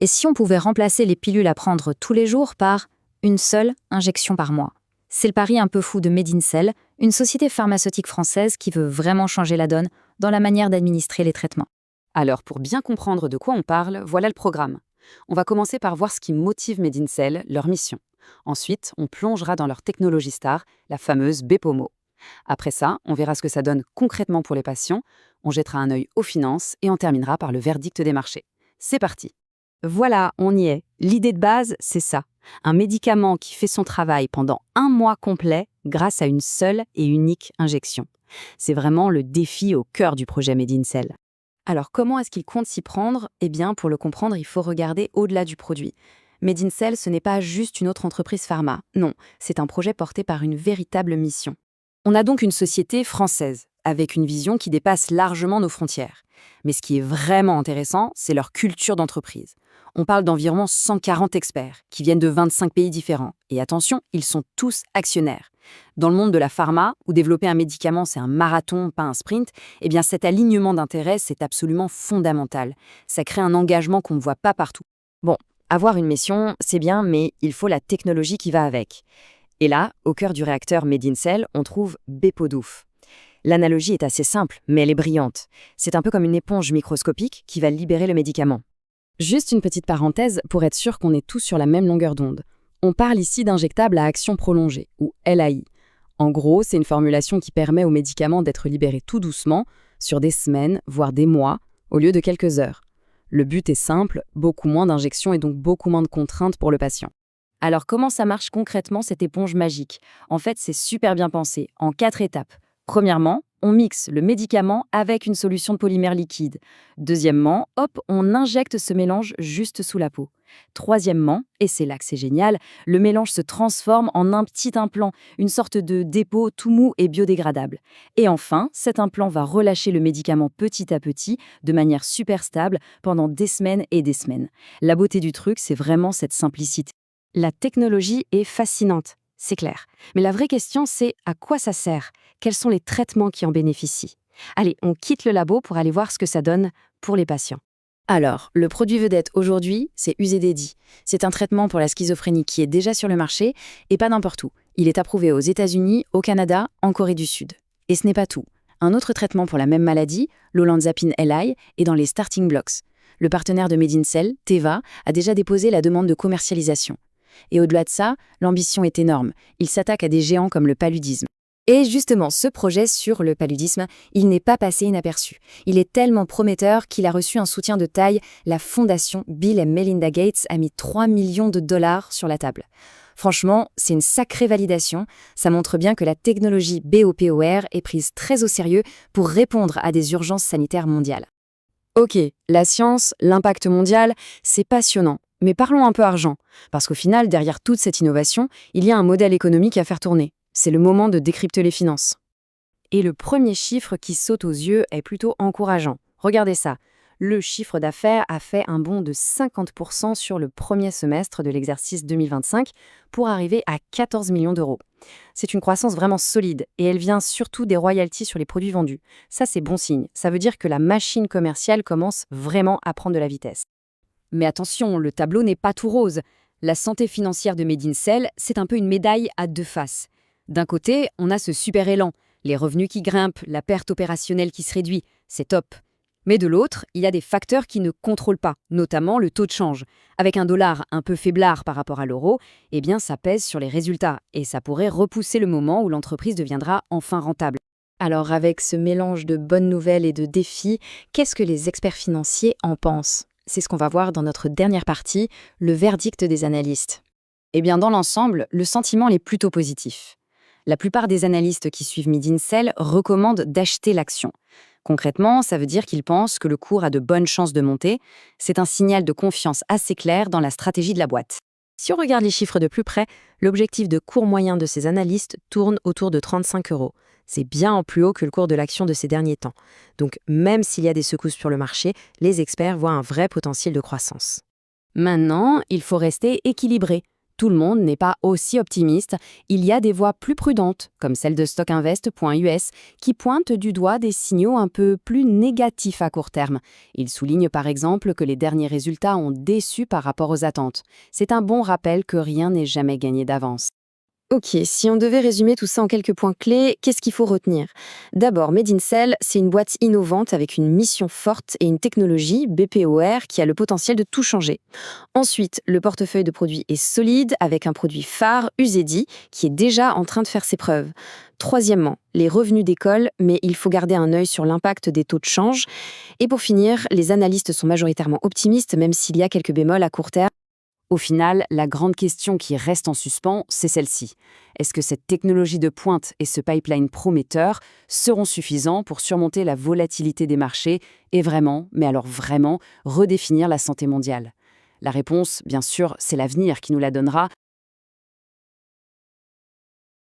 Et si on pouvait remplacer les pilules à prendre tous les jours par une seule injection par mois? C'est le pari un peu fou de Medincell, une société pharmaceutique française qui veut vraiment changer la donne dans la manière d'administrer les traitements. Alors, pour bien comprendre de quoi on parle, voilà le programme. On va commencer par voir ce qui motive Medincell, leur mission. Ensuite, on plongera dans leur technologie star, la fameuse Bepomo. Après ça, on verra ce que ça donne concrètement pour les patients, on jettera un œil aux finances et on terminera par le verdict des marchés. C'est parti! Voilà, on y est. L'idée de base, c'est ça. Un médicament qui fait son travail pendant un mois complet grâce à une seule et unique injection. C'est vraiment le défi au cœur du projet Medincell. Alors, comment est-ce qu'il compte s'y prendre? Eh bien, pour le comprendre, il faut regarder au-delà du produit. Medincell, ce n'est pas juste une autre entreprise pharma. Non, c'est un projet porté par une véritable mission. On a donc une société française, avec une vision qui dépasse largement nos frontières. Mais ce qui est vraiment intéressant, c'est leur culture d'entreprise. On parle d'environ 140 experts, qui viennent de 25 pays différents. Et attention, ils sont tous actionnaires. Dans le monde de la pharma, où développer un médicament, c'est un marathon, pas un sprint, eh bien cet alignement d'intérêts, c'est absolument fondamental. Ça crée un engagement qu'on ne voit pas partout. Bon, avoir une mission, c'est bien, mais il faut la technologie qui va avec. Et là, au cœur du réacteur Medincell, on trouve Bepodouf. L'analogie est assez simple, mais elle est brillante. C'est un peu comme une éponge microscopique qui va libérer le médicament. Juste une petite parenthèse pour être sûr qu'on est tous sur la même longueur d'onde. On parle ici d'injectable à action prolongée, ou LAI. En gros, c'est une formulation qui permet au médicament d'être libéré tout doucement, sur des semaines, voire des mois, au lieu de quelques heures. Le but est simple, beaucoup moins d'injections et donc beaucoup moins de contraintes pour le patient. Alors comment ça marche concrètement cette éponge magique? En fait, c'est super bien pensé, en 4 étapes. Premièrement, on mixe le médicament avec une solution de polymère liquide. Deuxièmement, hop, on injecte ce mélange juste sous la peau. Troisièmement, et c'est là que c'est génial, le mélange se transforme en un petit implant, une sorte de dépôt tout mou et biodégradable. Et enfin, cet implant va relâcher le médicament petit à petit, de manière super stable, pendant des semaines et des semaines. La beauté du truc, c'est vraiment cette simplicité. La technologie est fascinante, c'est clair. Mais la vraie question, c'est à quoi ça sert? Quels sont les traitements qui en bénéficient? Allez, on quitte le labo pour aller voir ce que ça donne pour les patients. Alors, le produit vedette aujourd'hui, c'est Uzedy. C'est un traitement pour la schizophrénie qui est déjà sur le marché et pas n'importe où. Il est approuvé aux États-Unis, au Canada, en Corée du Sud. Et ce n'est pas tout. Un autre traitement pour la même maladie, l'olanzapine LI, est dans les starting blocks. Le partenaire de Medincell, Teva, a déjà déposé la demande de commercialisation. Et au-delà de ça, l'ambition est énorme. Il s'attaque à des géants comme le paludisme. Et justement, ce projet sur le paludisme, il n'est pas passé inaperçu. Il est tellement prometteur qu'il a reçu un soutien de taille. La fondation Bill et Melinda Gates a mis 3 millions de dollars sur la table. Franchement, c'est une sacrée validation. Ça montre bien que la technologie BOPOR est prise très au sérieux pour répondre à des urgences sanitaires mondiales. Ok, la science, l'impact mondial, c'est passionnant. Mais parlons un peu argent, parce qu'au final, derrière toute cette innovation, il y a un modèle économique à faire tourner. C'est le moment de décrypter les finances. Et le premier chiffre qui saute aux yeux est plutôt encourageant. Regardez ça. Le chiffre d'affaires a fait un bond de 50% sur le premier semestre de l'exercice 2025 pour arriver à 14 millions d'euros. C'est une croissance vraiment solide et elle vient surtout des royalties sur les produits vendus. Ça, c'est bon signe. Ça veut dire que la machine commerciale commence vraiment à prendre de la vitesse. Mais attention, le tableau n'est pas tout rose. La santé financière de Medincell, c'est un peu une médaille à deux faces. D'un côté, on a ce super élan, les revenus qui grimpent, la perte opérationnelle qui se réduit, c'est top. Mais de l'autre, il y a des facteurs qui ne contrôlent pas, notamment le taux de change. Avec un dollar un peu faiblard par rapport à l'euro, eh bien ça pèse sur les résultats et ça pourrait repousser le moment où l'entreprise deviendra enfin rentable. Alors avec ce mélange de bonnes nouvelles et de défis, qu'est-ce que les experts financiers en pensent? C'est ce qu'on va voir dans notre dernière partie, le verdict des analystes. Eh bien dans l'ensemble, le sentiment est plutôt positif. La plupart des analystes qui suivent Medincell recommandent d'acheter l'action. Concrètement, ça veut dire qu'ils pensent que le cours a de bonnes chances de monter. C'est un signal de confiance assez clair dans la stratégie de la boîte. Si on regarde les chiffres de plus près, l'objectif de cours moyen de ces analystes tourne autour de 35 €. C'est bien en plus haut que le cours de l'action de ces derniers temps. Donc même s'il y a des secousses sur le marché, les experts voient un vrai potentiel de croissance. Maintenant, il faut rester équilibré. Tout le monde n'est pas aussi optimiste. Il y a des voix plus prudentes, comme celle de stockinvest.us, qui pointent du doigt des signaux un peu plus négatifs à court terme. Il souligne par exemple que les derniers résultats ont déçu par rapport aux attentes. C'est un bon rappel que rien n'est jamais gagné d'avance. Ok, si on devait résumer tout ça en quelques points clés, qu'est-ce qu'il faut retenir? D'abord, Medincell, c'est une boîte innovante avec une mission forte et une technologie, BPOR, qui a le potentiel de tout changer. Ensuite, le portefeuille de produits est solide avec un produit phare, Uzedy, qui est déjà en train de faire ses preuves. Troisièmement, les revenus décollent, mais il faut garder un œil sur l'impact des taux de change. Et pour finir, les analystes sont majoritairement optimistes, même s'il y a quelques bémols à court terme. Au final, la grande question qui reste en suspens, c'est celle-ci. Est-ce que cette technologie de pointe et ce pipeline prometteur seront suffisants pour surmonter la volatilité des marchés et vraiment, mais alors vraiment, redéfinir la santé mondiale? La réponse, bien sûr, c'est l'avenir qui nous la donnera,